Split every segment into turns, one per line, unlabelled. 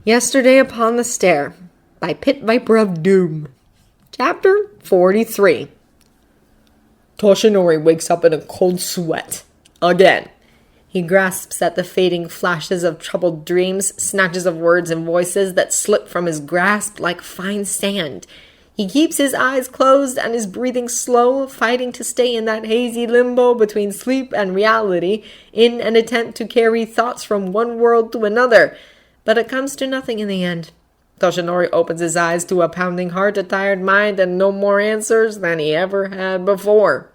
Yesterday Upon the Stair by Pit Viper of Doom. Chapter 43. Toshinori wakes up in a cold sweat. Again. He grasps at the fading flashes of troubled dreams, snatches of words and voices that slip from his grasp like fine sand. He keeps his eyes closed and his breathing slow, fighting to stay in that hazy limbo between sleep and reality in an attempt to carry thoughts from one world to another. But it comes to nothing in the end. Toshinori opens his eyes to a pounding heart, a tired mind, and no more answers than he ever had before.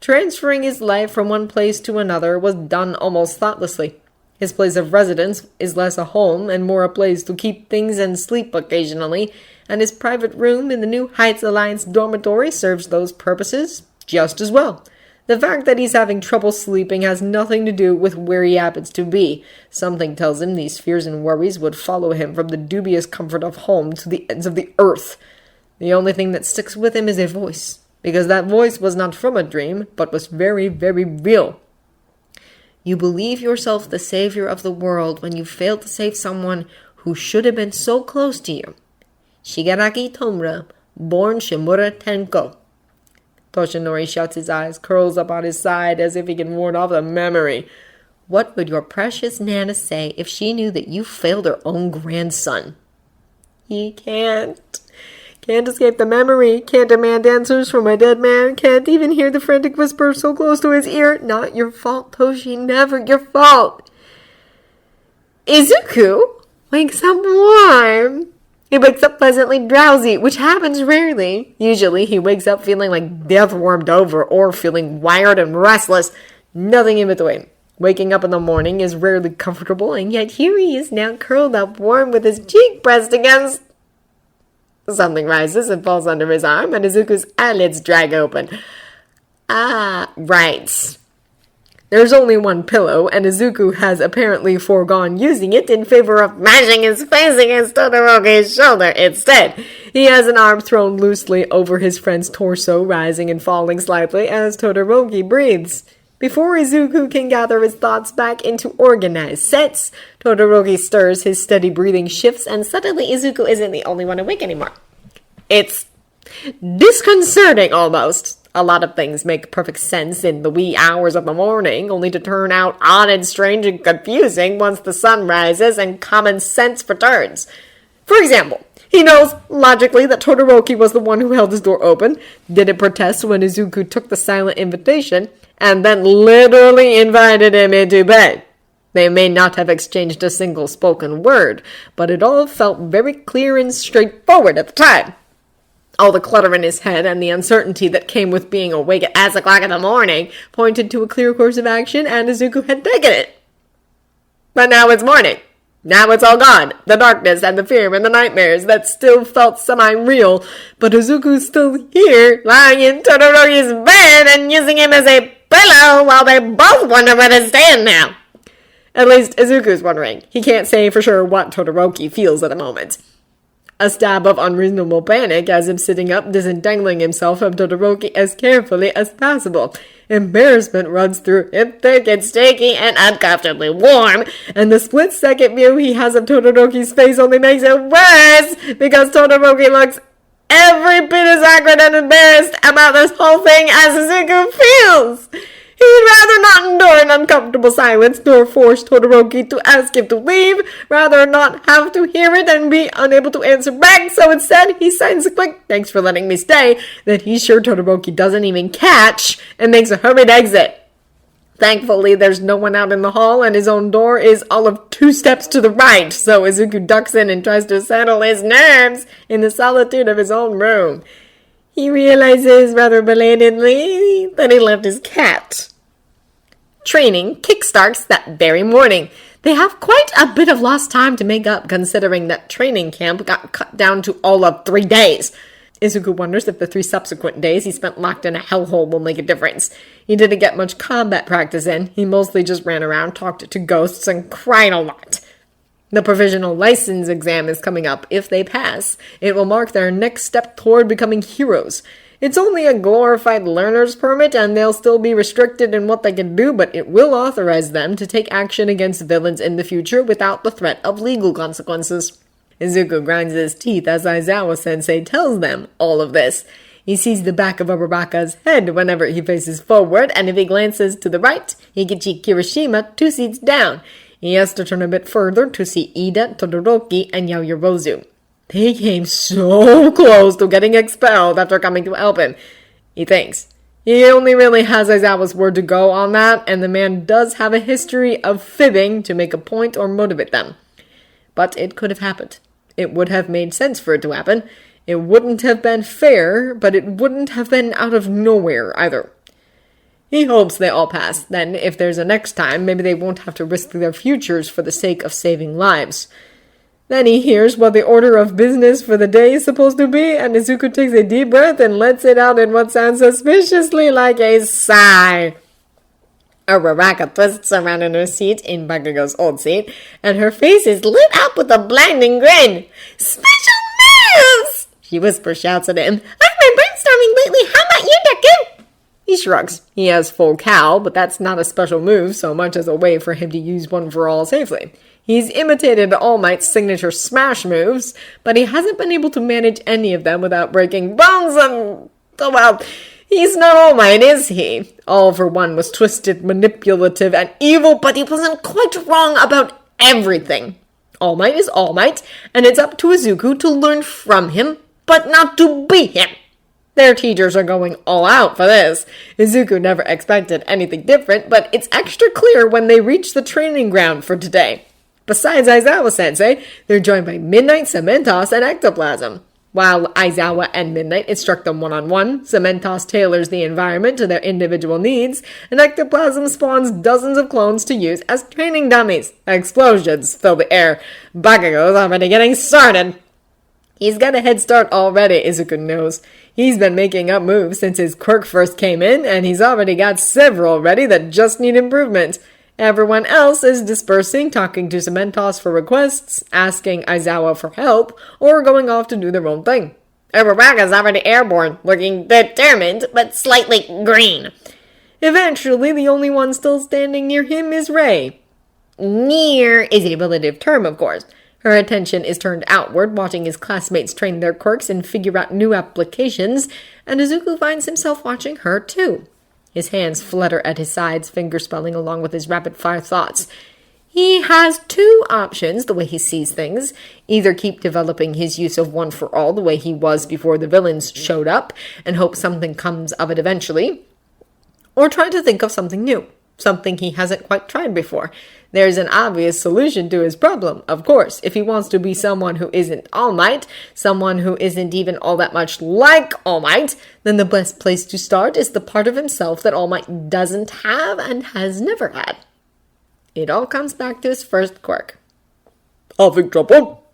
Transferring his life from one place to another was done almost thoughtlessly. His place of residence is less a home and more a place to keep things and sleep occasionally, and his private room in the New Heights Alliance dormitory serves those purposes just as well. The fact that he's having trouble sleeping has nothing to do with where he happens to be. Something tells him these fears and worries would follow him from the dubious comfort of home to the ends of the earth. The only thing that sticks with him is a voice, because that voice was not from a dream, but was very, very real. You believe yourself the savior of the world when you fail to save someone who should have been so close to you. Shigaraki Tomura, born Shimura Tenko. Toshinori shuts his eyes, curls up on his side as if he can ward off the memory. What would your precious Nana say if she knew that you failed her own grandson? He can't. Can't escape the memory. Can't demand answers from a dead man. Can't even hear the frantic whisper so close to his ear. Not your fault, Toshi. Never your fault. Izuku wakes up warm. He wakes up pleasantly drowsy, which happens rarely. Usually, he wakes up feeling like death warmed over or feeling wired and restless. Nothing in between. Waking up in the morning is rarely comfortable, and yet here he is now curled up warm with his cheek pressed against... Something rises and falls under his arm, and Izuku's eyelids drag open. Ah, right. There's only one pillow, and Izuku has apparently foregone using it in favor of mashing his face against Todoroki's shoulder instead. He has an arm thrown loosely over his friend's torso, rising and falling slightly as Todoroki breathes. Before Izuku can gather his thoughts back into organized sets, Todoroki stirs, his steady breathing shifts, and suddenly Izuku isn't the only one awake anymore. It's disconcerting, almost. A lot of things make perfect sense in the wee hours of the morning, only to turn out odd and strange and confusing once the sun rises and common sense returns. For example, he knows logically that Todoroki was the one who held his door open, didn't protest when Izuku took the silent invitation, and then literally invited him into bed. They may not have exchanged a single spoken word, but it all felt very clear and straightforward at the time. All the clutter in his head and the uncertainty that came with being awake at 8 o'clock in the morning pointed to a clear course of action, and Izuku had taken it. But now it's morning. Now it's all gone. The darkness and the fear and the nightmares that still felt semi-real. But Izuku's still here, lying in Todoroki's bed and using him as a pillow while they both wonder where to stand now. At least Izuku's wondering. He can't say for sure what Todoroki feels at the moment. A stab of unreasonable panic has him sitting up, disentangling himself from Todoroki as carefully as possible. Embarrassment runs through him, thick and sticky and uncomfortably warm, and the split-second view he has of Todoroki's face only makes it worse, because Todoroki looks every bit as awkward and embarrassed about this whole thing as Izuku feels. He'd rather not endure an uncomfortable silence, nor force Todoroki to ask him to leave, rather not have to hear it and be unable to answer back, so instead he signs a quick "thanks for letting me stay" that he's sure Todoroki doesn't even catch, and makes a hurried exit. Thankfully, there's no one out in the hall, and his own door is all of 2 steps to the right, so Izuku ducks in and tries to settle his nerves in the solitude of his own room. He realizes rather belatedly that he left his cat. Training kickstarts that very morning. They have quite a bit of lost time to make up, considering that training camp got cut down to all of 3 days. Izuku wonders if the 3 subsequent days he spent locked in a hellhole will make a difference. He didn't get much combat practice in. He mostly just ran around, talked to ghosts, and cried a lot. The provisional license exam is coming up. If they pass, it will mark their next step toward becoming heroes. It's only a glorified learner's permit, and they'll still be restricted in what they can do, but it will authorize them to take action against villains in the future without the threat of legal consequences. Izuku grinds his teeth as Aizawa-sensei tells them all of this. He sees the back of Uraraka's head whenever he faces forward, and if he glances to the right, he can see Kirishima 2 seats down. He has to turn a bit further to see Ida, Todoroki, and Yaoyorozu. They came so close to getting expelled after coming to help him, he thinks. He only really has Aizawa's word to go on that, and the man does have a history of fibbing to make a point or motivate them. But it could have happened. It would have made sense for it to happen. It wouldn't have been fair, but it wouldn't have been out of nowhere either. He hopes they all pass. Then, if there's a next time, maybe they won't have to risk their futures for the sake of saving lives. Then he hears what the order of business for the day is supposed to be, and Izuku takes a deep breath and lets it out in what sounds suspiciously like a sigh. Uraraka twists around in her seat, in Bakugo's old seat, and her face is lit up with a blinding grin. "Special moves!" she whispers, shouts at him. "I've been brainstorming lately. How about you, Deku?" He shrugs. He has full cow, but that's not a special move so much as a way for him to use one for all safely. He's imitated All Might's signature smash moves, but he hasn't been able to manage any of them without breaking bones and... oh well, he's not All Might, is he? All for One was twisted, manipulative, and evil, but he wasn't quite wrong about everything. All Might is All Might, and it's up to Izuku to learn from him, but not to be him. Their teachers are going all out for this. Izuku never expected anything different, but it's extra clear when they reach the training ground for today. Besides Aizawa-sensei, they're joined by Midnight, Cementoss, and Ectoplasm. While Aizawa and Midnight instruct them one-on-one, Cementoss tailors the environment to their individual needs, and Ectoplasm spawns dozens of clones to use as training dummies. Explosions fill the air. Bakugo's already getting started. He's got a head start already, Izuku knows. He's been making up moves since his quirk first came in, and he's already got several ready that just need improvement. Everyone else is dispersing, talking to Cementoss for requests, asking Aizawa for help, or going off to do their own thing. Uraraka's already airborne, looking determined, but slightly green. Eventually, the only one still standing near him is Rei. Near is a relative term, of course. Her attention is turned outward, watching his classmates train their quirks and figure out new applications, and Izuku finds himself watching her too. His hands flutter at his sides, finger-spelling along with his rapid-fire thoughts. He has 2 options, the way he sees things. Either keep developing his use of One for All the way he was before the villains showed up, and hope something comes of it eventually. Or try to think of something new, something he hasn't quite tried before. There's an obvious solution to his problem, of course. If he wants to be someone who isn't All Might, someone who isn't even all that much like All Might, then the best place to start is the part of himself that All Might doesn't have and has never had. It all comes back to his first quirk. Having trouble?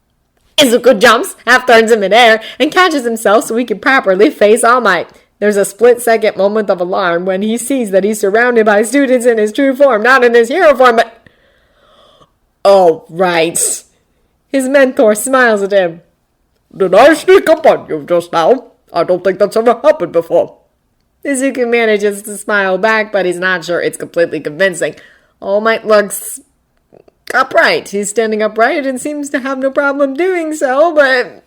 Izuku jumps, half turns in midair, and catches himself so he can properly face All Might. There's a split-second moment of alarm when he sees that he's surrounded by students in his true form, not in his hero form, but... oh, right. His mentor smiles at him. Did I sneak up on you just now? I don't think that's ever happened before. Izuku manages to smile back, but he's not sure it's completely convincing. All Might looks upright. He's standing upright and seems to have no problem doing so, but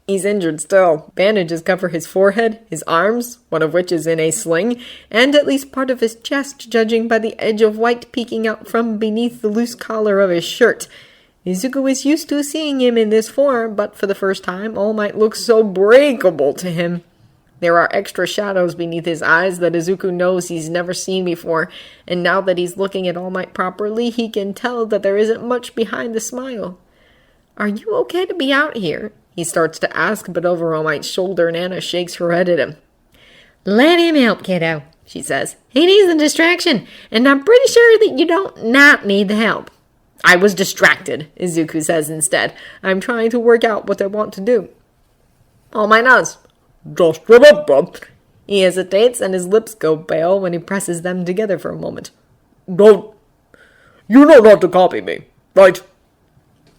he's injured still. Bandages cover his forehead, his arms, one of which is in a sling, and at least part of his chest, judging by the edge of white peeking out from beneath the loose collar of his shirt. Izuku is used to seeing him in this form, but for the first time, All Might looks so breakable to him. There are extra shadows beneath his eyes that Izuku knows he's never seen before, and now that he's looking at All Might properly, he can tell that there isn't much behind the smile. Are you okay to be out here? He starts to ask, but over All Might's shoulder, Nana shakes her head at him. Let him help, kiddo, she says. He needs a distraction, and I'm pretty sure that you don't not need the help. I was distracted, Izuku says instead. I'm trying to work out what I want to do. All Might nods. Just remember. He hesitates, and his lips go pale when he presses them together for a moment. You know not to copy me, right?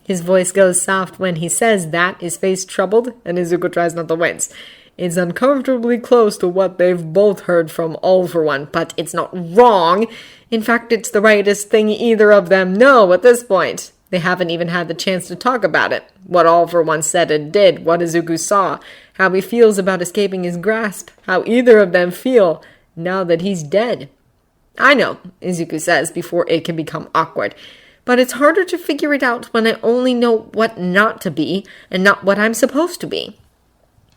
His voice goes soft when he says that, his face troubled, and Izuku tries not to wince. It's uncomfortably close to what they've both heard from All For One, but it's not wrong. In fact, it's the rightest thing either of them know at this point. They haven't even had the chance to talk about it. What All For One said and did, what Izuku saw, how he feels about escaping his grasp, how either of them feel now that he's dead. I know, Izuku says before it can become awkward, but it's harder to figure it out when I only know what not to be and not what I'm supposed to be.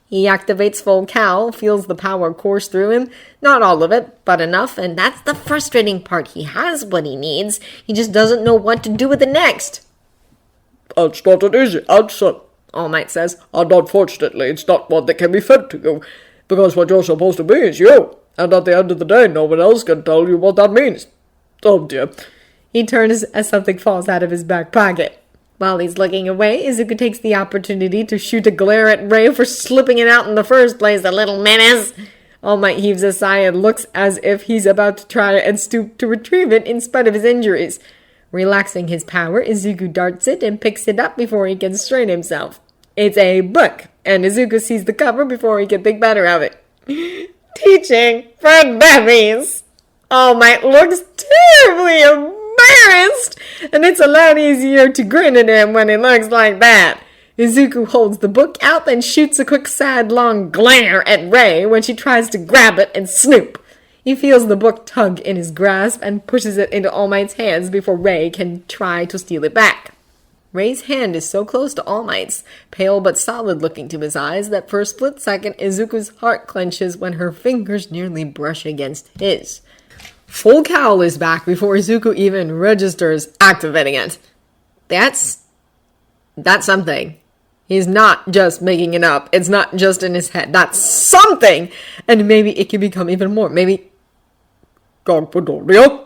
He activates full Cal, feels the power course through him. Not all of it, but enough, and that's the frustrating part. He has what he needs, he just doesn't know what to do with it next.
That's not an easy answer, All Might says, and unfortunately it's not one that can be fed to you, because what you're supposed to be is you, and at the end of the day no one else can tell you what that means. Oh dear.
He turns as something falls out of his back pocket. While he's looking away, Izuku takes the opportunity to shoot a glare at Rei for slipping it out in the first place, the little menace. All Might heaves a sigh and looks as if he's about to try and stoop to retrieve it in spite of his injuries. Relaxing his power, Izuku darts it and picks it up before he can strain himself. It's a book, and Izuku sees the cover before he can think better of it. Teaching for Dummies! All Might looks terribly embarrassed, and it's a lot easier to grin at him when he looks like that. Izuku holds the book out and shoots a quick sidelong glare at Rei when she tries to grab it and snoop. He feels the book tug in his grasp and pushes it into All Might's hands before Rei can try to steal it back. Rei's hand is so close to All Might's, pale but solid looking to his eyes, that for a split second Izuku's heart clenches when her fingers nearly brush against his. Full Cowl is back before Izuku even registers activating it. That's something. He's not just making it up. It's not just in his head. That's something! And maybe it can become even more. Maybe...
Midoriya?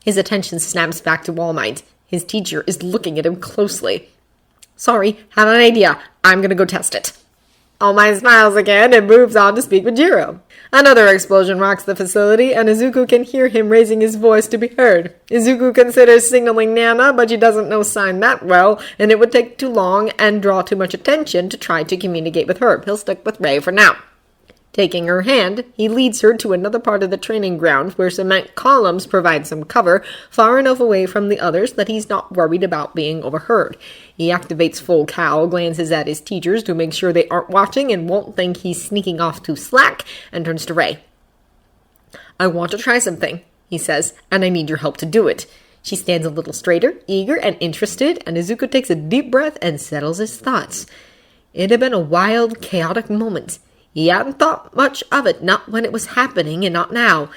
His attention snaps back to All Might. His teacher is looking at him closely. Sorry, have an idea. I'm gonna go test it. All Might smiles again and moves on to speak with Jiro. Another explosion rocks the facility, and Izuku can hear him raising his voice to be heard. Izuku considers signaling Nana, but she doesn't know sign that well, and it would take too long and draw too much attention to try to communicate with her. He'll stick with Rei for now. Taking her hand, he leads her to another part of the training ground where cement columns provide some cover, far enough away from the others that he's not worried about being overheard. He activates full Cowl, glances at his teachers to make sure they aren't watching and won't think he's sneaking off to slack, and turns to Rei. I want to try something, he says, and I need your help to do it. She stands a little straighter, eager and interested, and Izuku takes a deep breath and settles his thoughts. It had been a wild, chaotic moment. He hadn't thought much of it, not when it was happening and not now.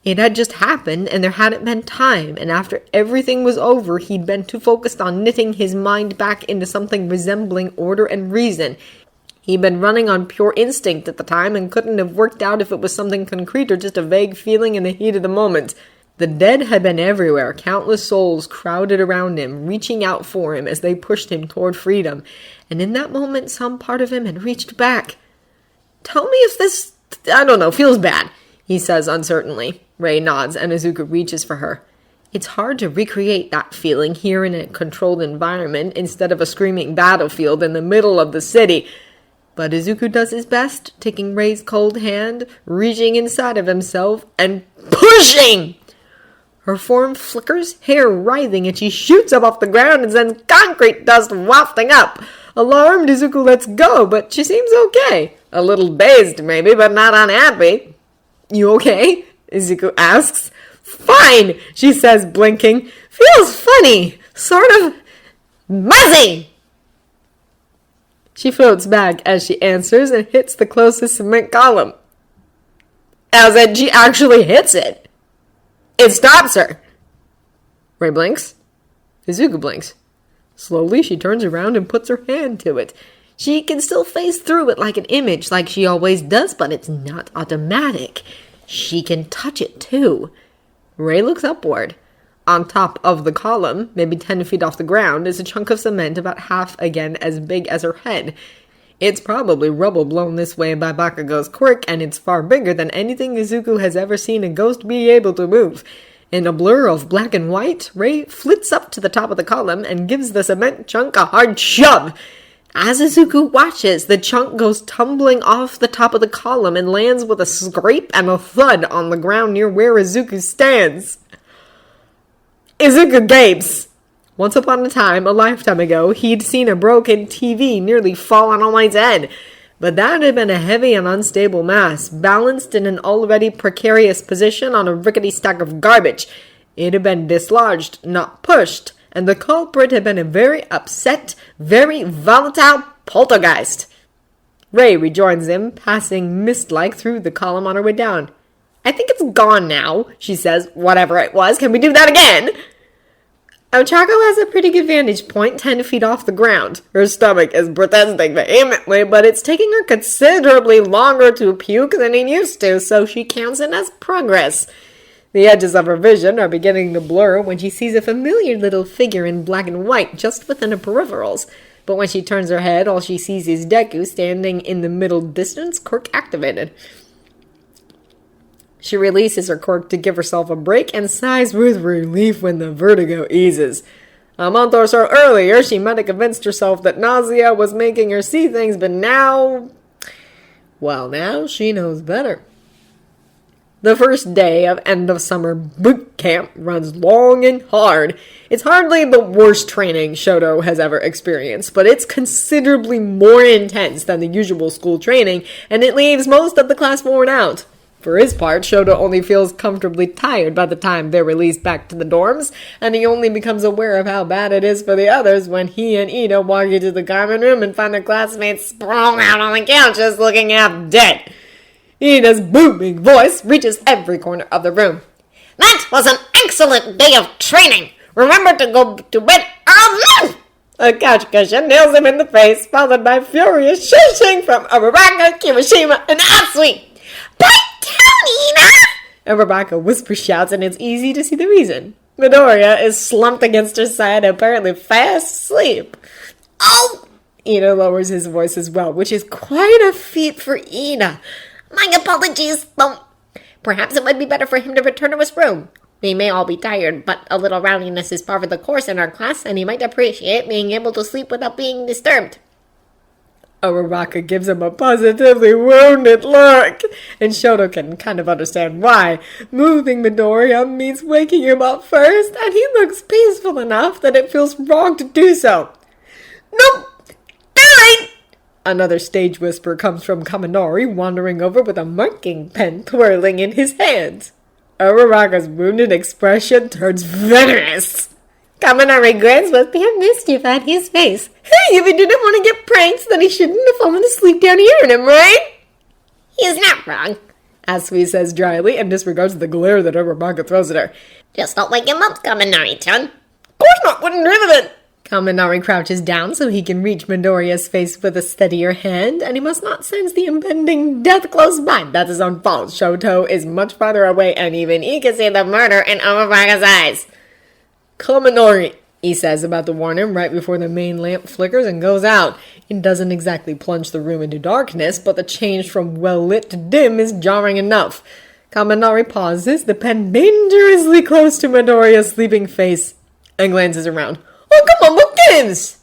It had just happened, and there hadn't been time, and after everything was over, he'd been too focused on knitting his mind back into something resembling order and reason. He'd been running on pure instinct at the time and couldn't have worked out if it was something concrete or just a vague feeling in the heat of the moment. The dead had been everywhere, countless souls crowded around him, reaching out for him as they pushed him toward freedom, and in that moment some part of him had reached back. Tell me if this, feels bad, he says uncertainly. Rei nods, and Izuku reaches for her. It's hard to recreate that feeling here in a controlled environment instead of a screaming battlefield in the middle of the city. But Izuku does his best, taking Rei's cold hand, reaching inside of himself, and pushing! Her form flickers, hair writhing, and she shoots up off the ground and sends concrete dust wafting up. Alarmed, Izuku lets go, but she seems okay. A little dazed, maybe, but not unhappy. You okay? Izuku asks. Fine, she says, blinking. Feels funny. Sort of muzzy. She floats back as she answers and hits the closest cement column. As in, she actually hits it. It stops her. Rei blinks. Izuku blinks. Slowly, she turns around and puts her hand to it. She can still phase through it like an image, like she always does, but it's not automatic. She can touch it, too. Rei looks upward. On top of the column, maybe 10 feet off the ground, is a chunk of cement about half again as big as her head. It's probably rubble blown this way by Bakugo's quirk, and it's far bigger than anything Izuku has ever seen a ghost be able to move. In a blur of black and white, Rei flits up to the top of the column and gives the cement chunk a hard shove. As Izuku watches, the chunk goes tumbling off the top of the column and lands with a scrape and a thud on the ground near where Izuku stands. Izuku gapes. Once upon a time, a lifetime ago, he'd seen a broken TV nearly fall on All Might's head. But that had been a heavy and unstable mass, balanced in an already precarious position on a rickety stack of garbage. It had been dislodged, not pushed, and the culprit had been a very upset, very volatile poltergeist. Ray rejoins him, passing mist-like through the column on her way down. I think it's gone now, she says. Whatever it was, can we do that again? Ochako has a pretty good vantage point 10 feet off the ground. Her stomach is protesting vehemently, but it's taking her considerably longer to puke than it used to, so she counts it as progress. The edges of her vision are beginning to blur when she sees a familiar little figure in black and white just within her peripherals. But when she turns her head, all she sees is Deku standing in the middle distance, quirk activated. She releases her quirk to give herself a break and sighs with relief when the vertigo eases. A month or so earlier, she might have convinced herself that nausea was making her see things, but now... well, now she knows better. The first day of end-of-summer boot camp runs long and hard. It's hardly the worst training Shoto has ever experienced, but it's considerably more intense than the usual school training, and it leaves most of the class worn out. For his part, Shoto only feels comfortably tired by the time they're released back to the dorms, and he only becomes aware of how bad it is for the others when he and Ida walk into the garment room and find their classmates sprawled out on the couches looking half dead. Ida's booming voice reaches every corner of the room.
That was an excellent day of training. Remember to go to bed early.
A couch cushion nails him in the face, followed by furious shushing from Uraraka, Kirishima, and Atsui.
Put down, Ina!
Uraraka whisper shouts, and it's easy to see the reason. Midoriya is slumped against her side, apparently fast asleep.
Oh!
Ina lowers his voice as well, which is quite a feat for Ina.
My apologies, though. Perhaps it would be better for him to return to his room. We may all be tired, but a little rowdiness is part of the course in our class, and he might appreciate being able to sleep without being disturbed.
Uraraka gives him a positively wounded look, and Shoto can kind of understand why. Moving Midoriya means waking him up first, and he looks peaceful enough that it feels wrong to do so.
Nope! Die!
Another stage whisper comes from Kaminari, wandering over with a marking pen twirling in his hands. Uraraka's wounded expression turns venomous. Kaminari grins with pure mischief at his face. Hey, if he didn't want to get pranked, then he shouldn't have fallen asleep down here in him, right?
He's not wrong,
Asui says dryly and disregards the glare that Uraraka throws at her.
Just don't wake him up, Kaminari-chan.
Of course not, wouldn't dream of it.
Kaminari crouches down so he can reach Midoriya's face with a steadier hand, and he must not sense the impending death close by. That's his own fault. Shoto is much farther away, and even he can see the murder in Uraraka's eyes. Kaminari, he says about to warn him right before the main lamp flickers and goes out. It doesn't exactly plunge the room into darkness, but the change from well-lit to dim is jarring enough. Kaminari pauses, the pen dangerously close to Midoriya's sleeping face, and glances around. Oh, come on, what gives?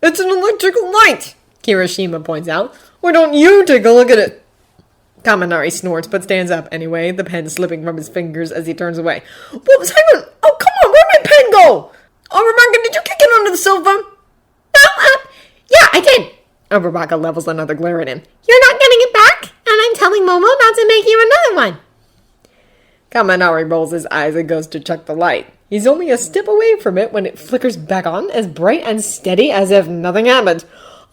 It's an electrical light, Kirishima points out. Why don't you take a look at it? Kaminari snorts, but stands up anyway, the pen slipping from his fingers as he turns away. Whoops, hang on! Oh, come on, where'd my pen go? Uraraka, did you kick it under the sofa?
Yeah, I did.
Uraraka levels another glare at him.
You're not getting it back, and I'm telling Momo not to make you another one.
Kaminari rolls his eyes and goes to check the light. He's only a step away from it when it flickers back on, as bright and steady as if nothing happened.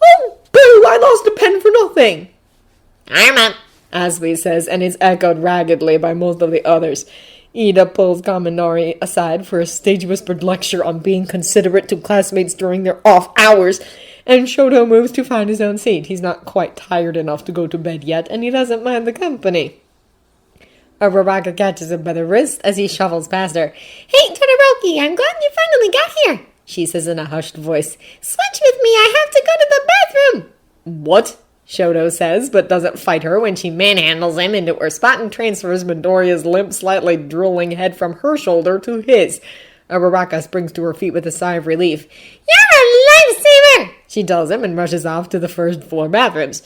Oh, boo! I lost a pen for nothing!
I'm up,
Asui says, and is echoed raggedly by most of the others. Ida pulls Kaminari aside for a stage-whispered lecture on being considerate to classmates during their off hours, and Shoto moves to find his own seat. He's not quite tired enough to go to bed yet, and he doesn't mind the company. Uraraka catches him by the wrist as he shuffles past her.
Hey, Todoroki, I'm glad you finally got here, she says in a hushed voice. Switch with me, I have to go to the bathroom.
What? Shoto says, but doesn't fight her when she manhandles him into her spot and transfers Midoriya's limp, slightly drooling head from her shoulder to his. Uraraka springs to her feet with a sigh of relief.
You're a lifesaver,
she tells him and rushes off to the first floor bathrooms.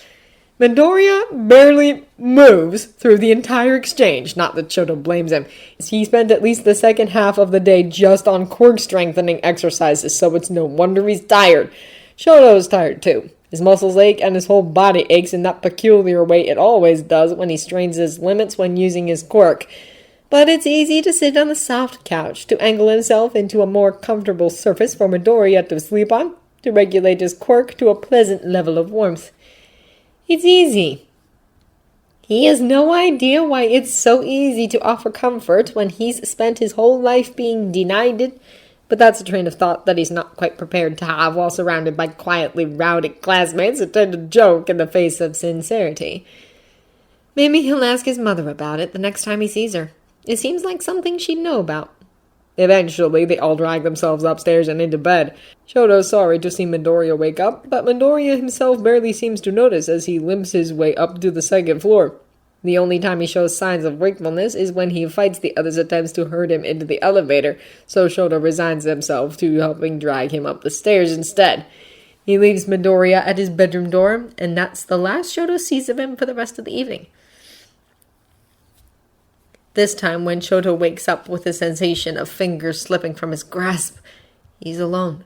Midoriya barely moves through the entire exchange. Not that Shoto blames him. He spent at least the second half of the day just on quirk strengthening exercises, so it's no wonder he's tired. Shoto's tired too. His muscles ache and his whole body aches in that peculiar way it always does when he strains his limits when using his quirk. But it's easy to sit on the soft couch, to angle himself into a more comfortable surface for Midoriya to sleep on, to regulate his quirk to a pleasant level of warmth. It's easy. He has no idea why it's so easy to offer comfort when he's spent his whole life being denied it, but that's a train of thought that he's not quite prepared to have while surrounded by quietly rowdy classmates who tend to joke in the face of sincerity. Maybe he'll ask his mother about it the next time he sees her. It seems like something she'd know about. Eventually, they all drag themselves upstairs and into bed. Shoto's sorry to see Midoriya wake up, but Midoriya himself barely seems to notice as he limps his way up to the second floor. The only time he shows signs of wakefulness is when he fights the others' attempts to herd him into the elevator, so Shoto resigns himself to helping drag him up the stairs instead. He leaves Midoriya at his bedroom door, and that's the last Shoto sees of him for the rest of the evening. This time, when Shoto wakes up with the sensation of fingers slipping from his grasp, he's alone.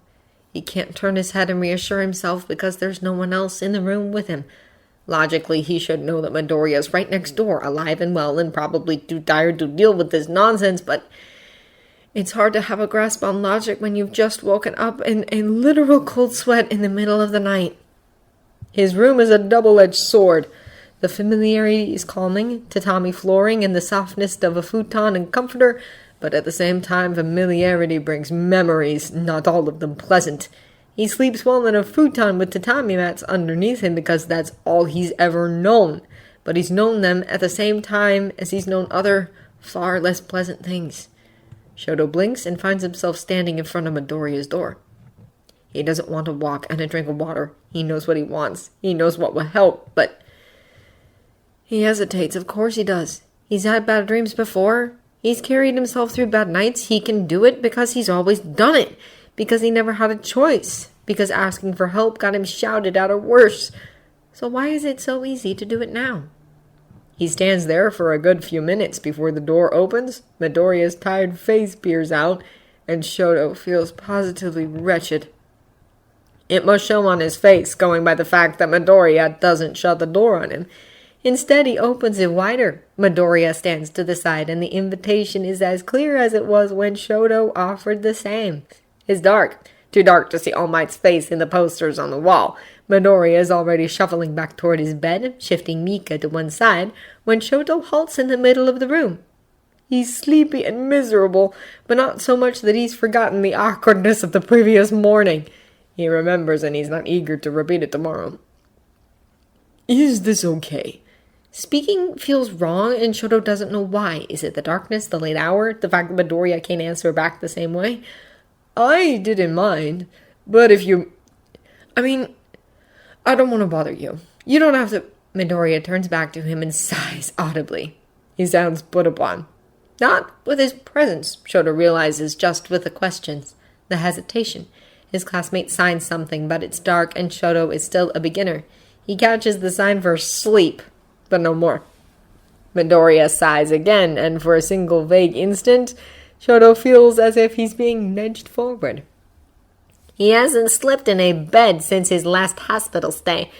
He can't turn his head and reassure himself because there's no one else in the room with him. Logically, he should know that Midoriya is right next door, alive and well, and probably too tired to deal with this nonsense, but it's hard to have a grasp on logic when you've just woken up in a literal cold sweat in the middle of the night. His room is a double-edged sword. The familiarity is calming, tatami flooring and the softness of a futon and comforter, but at the same time familiarity brings memories, not all of them pleasant. He sleeps well in a futon with tatami mats underneath him because that's all he's ever known, but he's known them at the same time as he's known other, far less pleasant things. Shoto blinks and finds himself standing in front of Midoriya's door. He doesn't want to walk and a drink of water. He knows what he wants. He knows what will help, but he hesitates. Of course he does. He's had bad dreams before. He's carried himself through bad nights. He can do it because he's always done it. Because he never had a choice. Because asking for help got him shouted at or worse. So why is it so easy to do it now? He stands there for a good few minutes before the door opens. Midoriya's tired face peers out, and Shoto feels positively wretched. It must show on his face, going by the fact that Midoriya doesn't shut the door on him. Instead, he opens it wider. Midoriya stands to the side, and the invitation is as clear as it was when Shoto offered the same. It's dark. Too dark to see All Might's face in the posters on the wall. Midoriya is already shuffling back toward his bed, shifting Mika to one side, when Shoto halts in the middle of the room. He's sleepy and miserable, but not so much that he's forgotten the awkwardness of the previous morning. He remembers, and he's not eager to repeat it tomorrow. Is this okay? Speaking feels wrong, and Shoto doesn't know why. Is it the darkness, the late hour, the fact that Midoriya can't answer back the same way? I didn't mind, but if you... I don't want to bother you. You don't have to... Midoriya turns back to him and sighs audibly. He sounds put upon. Not with his presence, Shoto realizes, just with the questions, the hesitation. His classmate signs something, but it's dark, and Shoto is still a beginner. He catches the sign for sleep, but no more. Midoriya sighs again, and for a single vague instant, Shoto feels as if he's being nudged forward. He hasn't slept in a bed since his last hospital stay.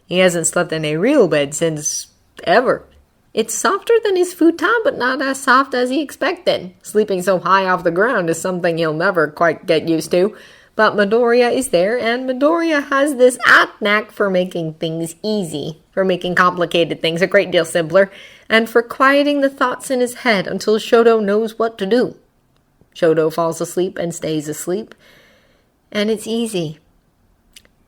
He hasn't slept in a real bed since ever. It's softer than his futon, but not as soft as he expected. Sleeping so high off the ground is something he'll never quite get used to. But Midoriya is there, and Midoriya has this knack for making things easy, for making complicated things a great deal simpler, and for quieting the thoughts in his head until Shoto knows what to do. Shoto falls asleep and stays asleep, and it's easy.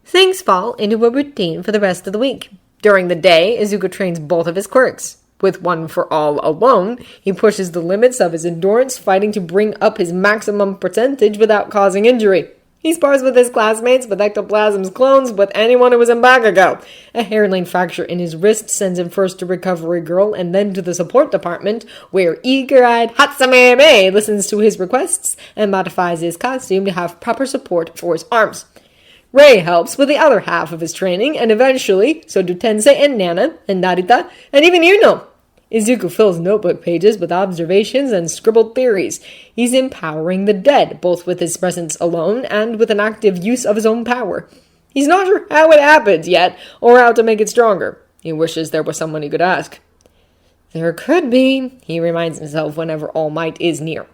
Things fall into a routine for the rest of the week. During the day, Izuku trains both of his quirks. With one for all alone, he pushes the limits of his endurance, fighting to bring up his maximum percentage without causing injury. He spars with his classmates, with ectoplasm's clones, with anyone who was in Bakugo. A hairline fracture in his wrist sends him first to Recovery Girl and then to the support department, where eager-eyed Hatsune Miku listens to his requests and modifies his costume to have proper support for his arms. Rei helps with the other half of his training, and eventually, so do Tensei and Nana, and Narita, and even Yuno. Izuku fills notebook pages with observations and scribbled theories. He's empowering the dead, both with his presence alone and with an active use of his own power. He's not sure how it happens yet, or how to make it stronger. He wishes there was someone he could ask. There could be, he reminds himself whenever All Might is near.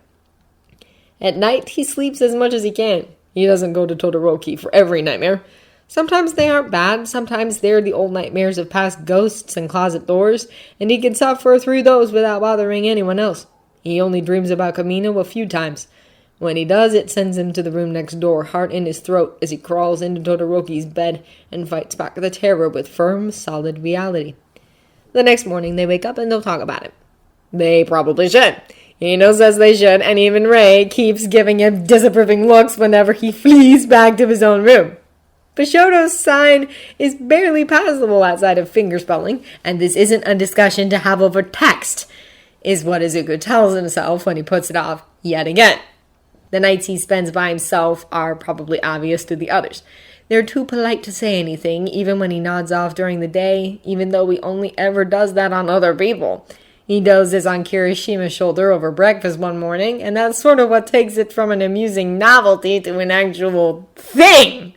At night, he sleeps as much as he can. He doesn't go to Todoroki for every nightmare. Sometimes they aren't bad, sometimes they're the old nightmares of past ghosts and closet doors, and he can suffer through those without bothering anyone else. He only dreams about Kamino a few times. When he does, it sends him to the room next door, heart in his throat, as he crawls into Todoroki's bed and fights back the terror with firm, solid reality. The next morning, they wake up and they'll talk about it. They probably should. Ino says they should, and even Rei keeps giving him disapproving looks whenever he flees back to his own room. Bishoto's sign is barely passable outside of fingerspelling, and this isn't a discussion to have over text, is what Izuku tells himself when he puts it off yet again. The nights he spends by himself are probably obvious to the others. They're too polite to say anything, even when he nods off during the day, even though he only ever does that on other people. He dozes on Kirishima's shoulder over breakfast one morning, and that's sort of what takes it from an amusing novelty to an actual thing.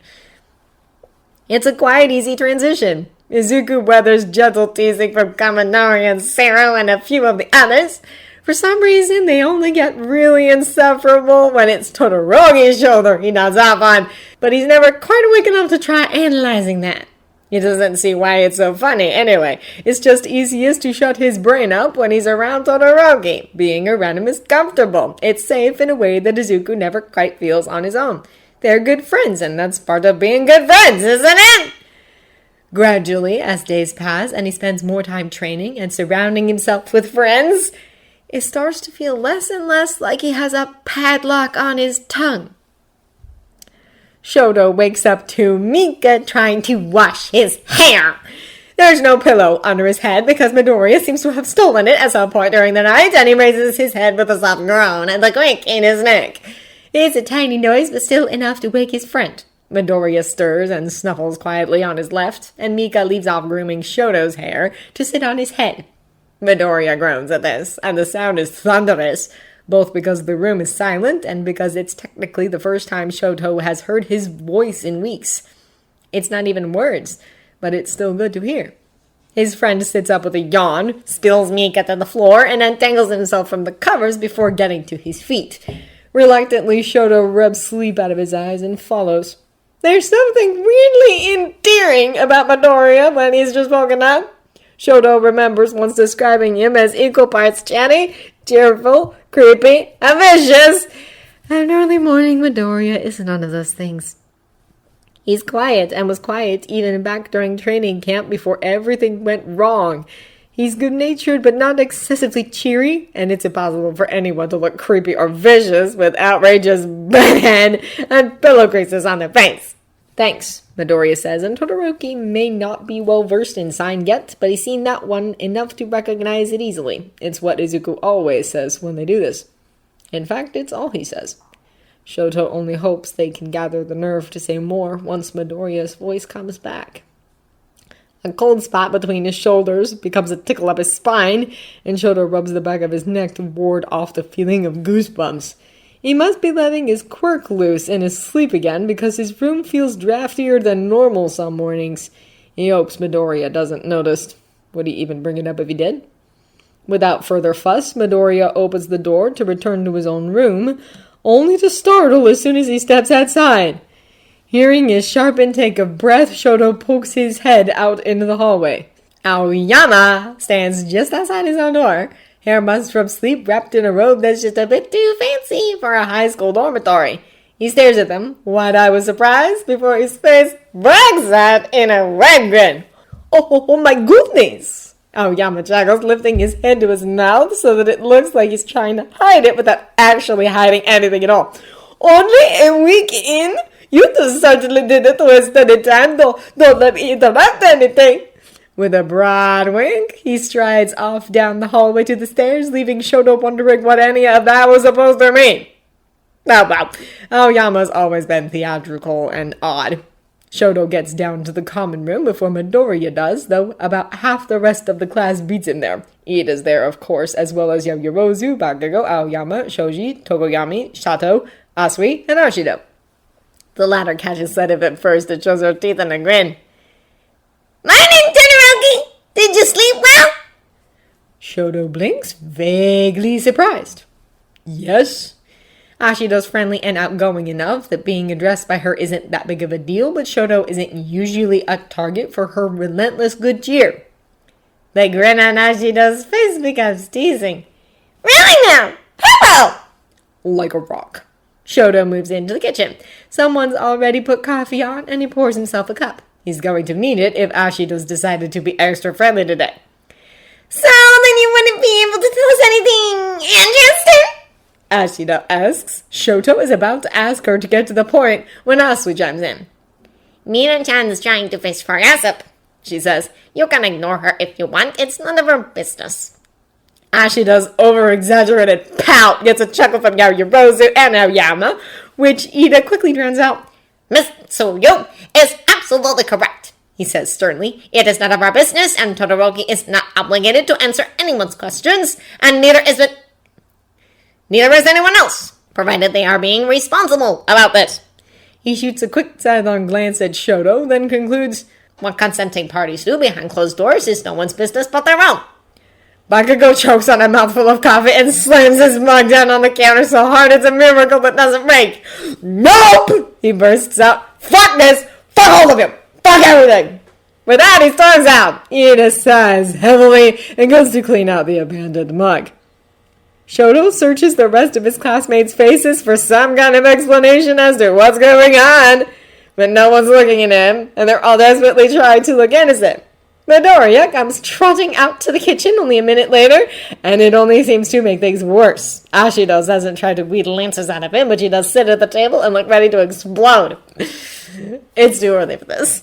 It's a quiet, easy transition. Izuku weathers gentle teasing from Kaminari and Sero and a few of the others. For some reason, they only get really insufferable when it's Todoroki's shoulder he nods off on, but he's never quite awake enough to try analyzing that. He doesn't see why it's so funny anyway. It's just easiest to shut his brain up when he's around Todoroki. Being around him is comfortable. It's safe in a way that Izuku never quite feels on his own. They're good friends, and that's part of being good friends, isn't it? Gradually, as days pass and he spends more time training and surrounding himself with friends, it starts to feel less and less like he has a padlock on his tongue. Shoto wakes up to Mika trying to wash his hair. There's no pillow under his head because Midoriya seems to have stolen it at some point during the night, and he raises his head with a soft groan and a quick in his neck. It's a tiny noise, but still enough to wake his friend. Midoriya stirs and snuffles quietly on his left, and Mika leaves off grooming Shoto's hair to sit on his head. Midoriya groans at this, and the sound is thunderous, both because the room is silent and because it's technically the first time Shoto has heard his voice in weeks. It's not even words, but it's still good to hear. His friend sits up with a yawn, spills Mika to the floor, and untangles himself from the covers before getting to his feet. Reluctantly, Shoto rubs sleep out of his eyes and follows. There's something weirdly endearing about Midoriya when he's just woken up. Shoto remembers once describing him as equal parts chatty, cheerful, creepy, and vicious. And early morning Midoriya is none of those things. He's quiet and was quiet even back during training camp before everything went wrong. He's good-natured but not excessively cheery, and it's impossible for anyone to look creepy or vicious with outrageous bedhead and pillow creases on their face. Thanks, Midoriya says, and Todoroki may not be well-versed in sign yet, but he's seen that one enough to recognize it easily. It's what Izuku always says when they do this. In fact, it's all he says. Shoto only hopes they can gather the nerve to say more once Midoriya's voice comes back. A cold spot between his shoulders becomes a tickle up his spine, and Shoto rubs the back of his neck to ward off the feeling of goosebumps. He must be letting his quirk loose in his sleep again because his room feels draftier than normal some mornings. He hopes Midoriya doesn't notice. Would he even bring it up if he did? Without further fuss, Midoriya opens the door to return to his own room, only to startle as soon as he steps outside. Hearing his sharp intake of breath, Shoto pokes his head out into the hallway. Aoyama stands just outside his own door, hair mussed from sleep, wrapped in a robe that's just a bit too fancy for a high school dormitory. He stares at them, wide-eyed with surprise, before his face breaks out in a wide grin. Oh my goodness! Aoyama chuckles, lifting his head to his mouth so that it looks like he's trying to hide it without actually hiding anything at all. Only a week in? You two certainly didn't waste any time. Don't let me interrupt anything. With a broad wink, he strides off down the hallway to the stairs, leaving Shoto wondering what any of that was supposed to mean. Oh, well, Aoyama's always been theatrical and odd. Shoto gets down to the common room before Midoriya does, though about half the rest of the class beats him there. Ida's there, of course, as well as Yaoyorozu, Bakugo, Aoyama, Shoji, Togoyami, Shato, Asui, and Ashido. The latter catches sight of it first and shows her teeth in a grin.
Morning, Todoroki! Did you sleep well?
Shoto blinks, vaguely surprised.
Yes?
Ashido's friendly and outgoing enough that being addressed by her isn't that big of a deal, but Shoto isn't usually a target for her relentless good cheer.
The grin on Ashido's face becomes teasing. Really now? Hello!
Like a rock.
Shoto moves into the kitchen. Someone's already put coffee on, and he pours himself a cup. He's going to need it if Ashido's decided to be extra friendly today.
So then you wouldn't be able to tell us anything interesting?
Ashido asks. Shoto is about to ask her to get to the point when Asui chimes in.
Mina-chan's trying to fish for gossip, she says. You can ignore her if you want. It's none of her business.
Ashido's over-exaggerated pout gets a chuckle from Yaoyorozu and Aoyama, which Ida quickly drowns out.
Miss Tsuyu is absolutely correct, he says sternly. It is none of our business, and Todoroki is not obligated to answer anyone's questions, and neither is anyone else, provided they are being responsible about this.
He shoots a quick sidelong glance at Shoto, then concludes,
What consenting parties do behind closed doors is no one's business but their own.
Bakugo chokes on a mouthful of coffee and slams his mug down on the counter so hard it's a miracle that doesn't break. Nope! He bursts out. Fuck this! Fuck all of you! Fuck everything! With that, he storms out. Ida sighs heavily and goes to clean out the abandoned mug. Shoto searches the rest of his classmates' faces for some kind of explanation as to what's going on, but no one's looking at him, and they're all desperately trying to look innocent. Midoriya comes trotting out to the kitchen only a minute later, and it only seems to make things worse. Ashido doesn't try to wheedle answers out of him, but she does sit at the table and look ready to explode. It's too early for this.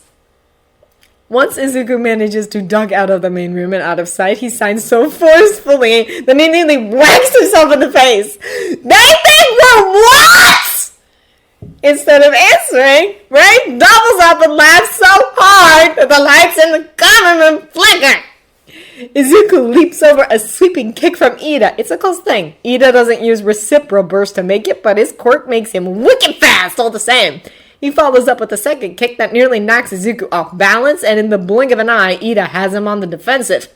Once Izuku manages to duck out of the main room and out of sight, he signs so forcefully that he nearly whacks himself in the face. They think we're what? Instead of answering, Ray doubles up and laughs so hard that the lights in the common room flicker. Izuku leaps over a sweeping kick from Ida. It's a close thing. Ida doesn't use reciprocal burst to make it, but his quirk makes him wicked fast all the same. He follows up with a second kick that nearly knocks Izuku off balance, and in the blink of an eye, Ida has him on the defensive.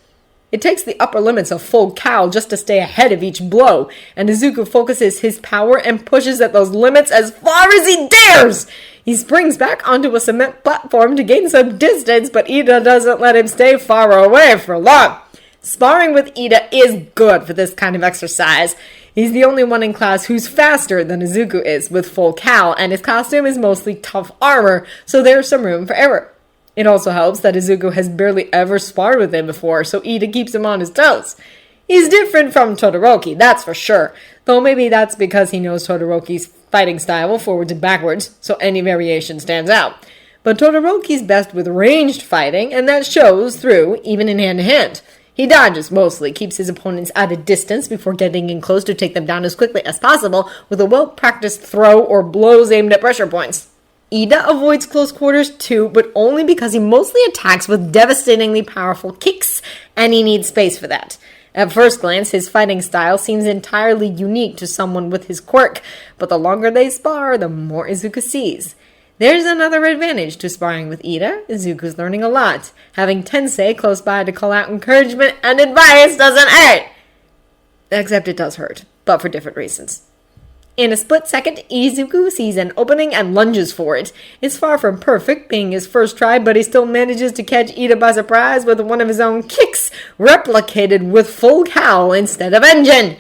It takes the upper limits of full cowl just to stay ahead of each blow, and Izuku focuses his power and pushes at those limits as far as he dares! He springs back onto a cement platform to gain some distance, but Ida doesn't let him stay far away for long. Sparring with Ida is good for this kind of exercise. He's the only one in class who's faster than Izuku is with full cowl, and his costume is mostly tough armor, so there's some room for error. It also helps that Izuku has barely ever sparred with him before, so Ida keeps him on his toes. He's different from Todoroki, that's for sure, though maybe that's because he knows Todoroki's fighting style forwards and backwards, so any variation stands out. But Todoroki's best with ranged fighting, and that shows through, even in hand-to-hand. He dodges mostly, keeps his opponents at a distance before getting in close to take them down as quickly as possible with a well-practiced throw or blows aimed at pressure points. Ida avoids close quarters too, but only because he mostly attacks with devastatingly powerful kicks, and he needs space for that. At first glance, his fighting style seems entirely unique to someone with his quirk, but the longer they spar, the more Izuku sees. There's another advantage to sparring with Ida. Izuku's learning a lot. Having Tensei close by to call out encouragement and advice doesn't hurt. Except it does hurt, but for different reasons. In a split second, Izuku sees an opening and lunges for it. It's far from perfect, being his first try, but he still manages to catch Ida by surprise with one of his own kicks, replicated with full cowl instead of engine.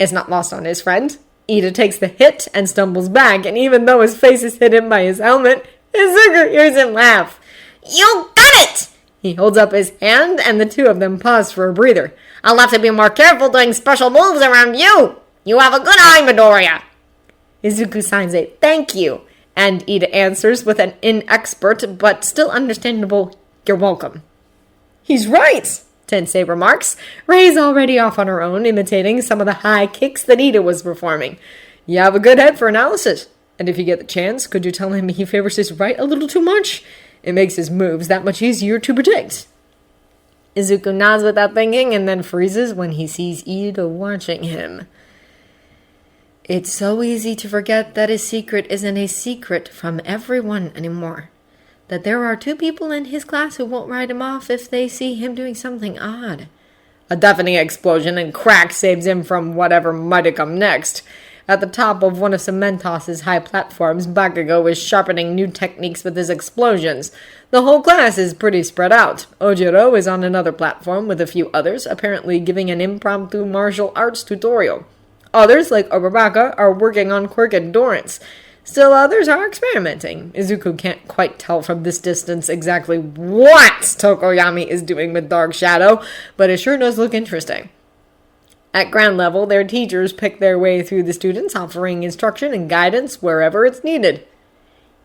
It's not lost on his friend. Ida takes the hit and stumbles back, and even though his face is hidden by his helmet, Izuku hears him laugh.
You got it!
He holds up his hand, and the two of them pause for a breather.
I'll have to be more careful doing special moves around you. You have a good eye, Midoriya.
Izuku signs a thank you, and Ida answers with an inexpert but still understandable, you're welcome. He's right, Tensei remarks. Rei's already off on her own, imitating some of the high kicks that Ida was performing. You have a good head for analysis. And if you get the chance, could you tell him he favors his right a little too much? It makes his moves that much easier to predict. Izuku nods without thinking and then freezes when he sees Ida watching him. It's so easy to forget that his secret isn't a secret from everyone anymore. That there are 2 people in his class who won't write him off if they see him doing something odd. A deafening explosion and crack saves him from whatever might come next. At the top of one of Cementos' high platforms, Bakugo is sharpening new techniques with his explosions. The whole class is pretty spread out. Ojiro is on another platform with a few others, apparently giving an impromptu martial arts tutorial. Others, like Obabaka, are working on quirk endurance. Still others are experimenting. Izuku can't quite tell from this distance exactly what Tokoyami is doing with Dark Shadow, but it sure does look interesting. At ground level, their teachers pick their way through the students, offering instruction and guidance wherever it's needed.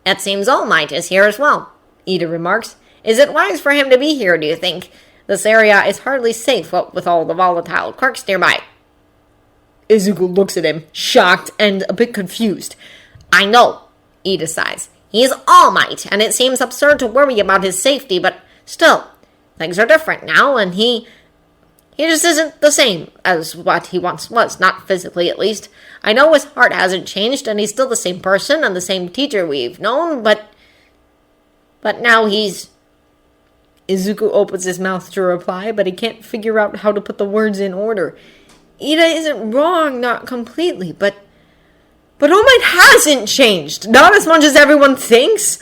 It seems All Might is here as well, Ida remarks. Is it wise for him to be here, do you think? This area is hardly safe, what with all the volatile quirks nearby.
Izuku looks at him, shocked and a bit confused.
I know, Ida sighs. He is All Might, and it seems absurd to worry about his safety, but still, things are different now, and he just isn't the same as what he once was, not physically at least. I know his heart hasn't changed, and he's still the same person and the same teacher we've known, but now he's...
Izuku opens his mouth to reply, but he can't figure out how to put the words in order. Ida isn't wrong, not completely, but All Might hasn't changed, not as much as everyone thinks.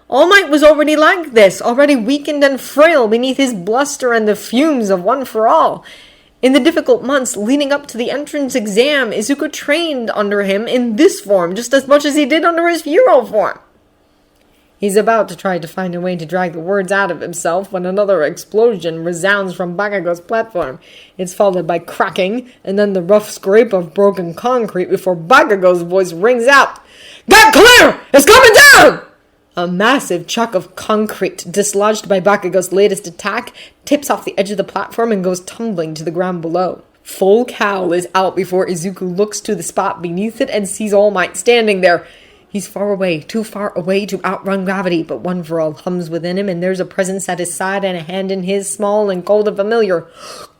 All Might was already like this, already weakened and frail beneath his bluster and the fumes of One for All. In the difficult months leading up to the entrance exam, Izuku trained under him in this form just as much as he did under his Furo form. He's about to try to find a way to drag the words out of himself when another explosion resounds from Bakugo's platform. It's followed by cracking, and then the rough scrape of broken concrete before Bakugo's voice rings out. Get clear! It's coming down! A massive chunk of concrete, dislodged by Bakugo's latest attack, tips off the edge of the platform and goes tumbling to the ground below. Full cowl is out before Izuku looks to the spot beneath it and sees All Might standing there. He's far away, too far away to outrun gravity, but One for All hums within him, and there's a presence at his side and a hand in his, small and cold and familiar.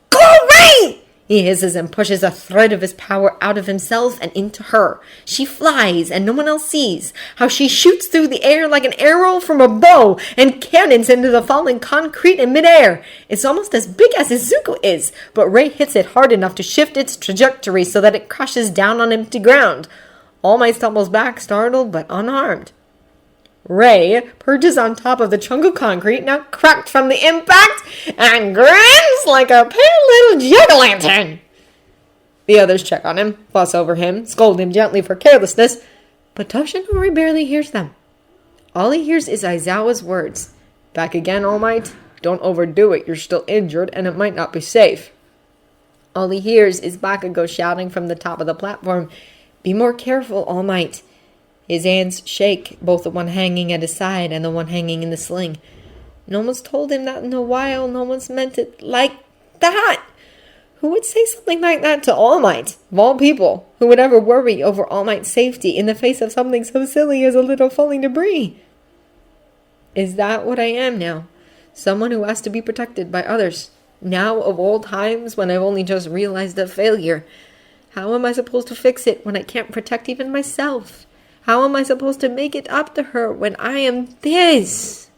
Go away! He hisses and pushes a thread of his power out of himself and into her. She flies, and no one else sees how she shoots through the air like an arrow from a bow and cannons into the falling concrete in midair. It's almost as big as Izuku is, but Rei hits it hard enough to shift its trajectory so that it crashes down on empty ground. All Might stumbles back, startled but unharmed. Rei perches on top of the chunk of concrete, now cracked from the impact, and grins like a pale little jack-o'-lantern. The others check on him, fuss over him, scold him gently for carelessness, but Toshinori barely hears them. All he hears is Aizawa's words. Back again, All Might? Don't overdo it, you're still injured, and it might not be safe. All he hears is Bakugo shouting from the top of the platform, Be more careful, All Might. His hands shake, both the one hanging at his side and the one hanging in the sling. No one's told him that in a while. No one's meant it like that. Who would say something like that to All Might? Of all people, who would ever worry over All Might's safety in the face of something so silly as a little falling debris? Is that what I am now? Someone who has to be protected by others. Now, of all times, when I've only just realized a failure. How am I supposed to fix it when I can't protect even myself? How am I supposed to make it up to her when I am this?